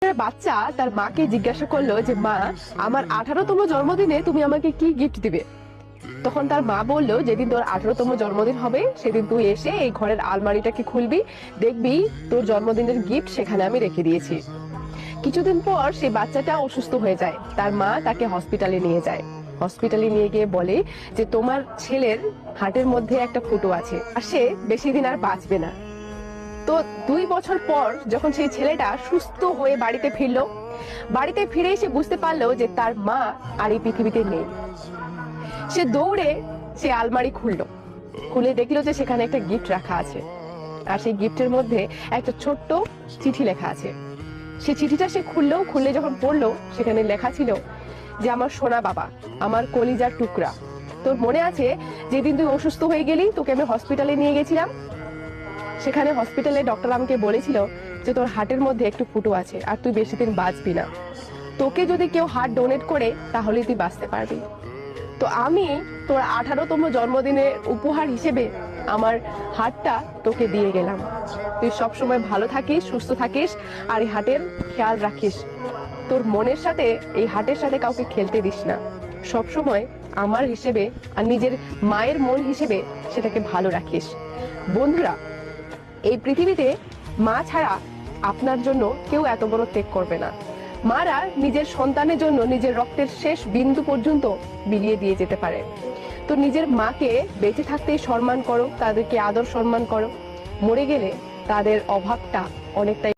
একটা বাচ্চা তার মাকে জিজ্ঞাসা করলো যে মা, আমার 18তম জন্মদিনে তুমি আমাকে কি গিফট দিবে? তখন তার মা বললো, যেদিন তোর 18তম জন্মদিন হবে সেদিন তুই এসে এই ঘরের আলমারিটাকে খুলবি, দেখবি তোর জন্মদিনের গিফট সেখানে আমি রেখে দিয়েছি। কিছুদিন পর সেই বাচ্চাটা অসুস্থ হয়ে যায়, তার মা তাকে হসপিটালে নিয়ে যায়। হসপিটালে নিয়ে গিয়ে বলে যে তোমার ছেলের হার্টের মধ্যে একটা ফুটো আছে আর সে বেশি দিন আর বাঁচবে না। তো 2 বছর পর যখন সেই ছেলেটা সুস্থ হয়ে বাড়িতে ফিরলো, বাড়িতে ফিরে এসে বুঝতে পারলো যে তার মা আর এই পৃথিবীতে নেই। সে দৌড়ে সে আলমারি খুলে দেখলো যে সেখানে একটা গিফট রাখা আছে, আর সেই গিফটের মধ্যে একটা ছোট্ট চিঠি লেখা আছে। সেই চিঠিটা সে খুললে যখন পড়লো, সেখানে লেখা ছিল যে আমার সোনা বাবা, আমার কলিজার টুকরা, তোর মনে আছে যেদিন তুই অসুস্থ হয়ে গেলি, তোকে আমি হসপিটালে নিয়ে গেছিলাম, সেখানে হসপিটালে ডক্টর আমাকে বলেছিল যে তোর হার্টের মধ্যে একটু ফুটো আছে আর তুই বেশি দিন বাঁচবি না, তোকে যদি কেউ হার্ট ডোনেট করে তাহলে তুই বাঁচতে পারবি। তো আমি তোর 18তম জন্মদিনের উপহার হিসেবে আমার হার্টটা তোকে দিয়ে গেলাম। তুই সবসময় ভালো থাকিস, সুস্থ থাকিস, আর এই হার্টের খেয়াল রাখিস। তোর মনের সাথে এই হার্টের সাথে কাউকে খেলতে দিস না, সবসময় আমার হিসেবে আর নিজের মায়ের মন হিসেবে সেটাকে ভালো রাখিস। বন্ধুরা, এই পৃথিবীতে মা ছাড়া আপনার জন্য কেউ এত বড় ত্যাগ করবে না। মারা নিজের সন্তানের জন্য নিজের রক্তের শেষ বিন্দু পর্যন্ত বিলিয়ে দিয়ে যেতে পারে। তো নিজের মাকে বেঁচে থাকতেই সম্মান করো, তাদেরকে আদর সম্মান করো, মরে গেলে তাদের অভাবটা অনেকটাই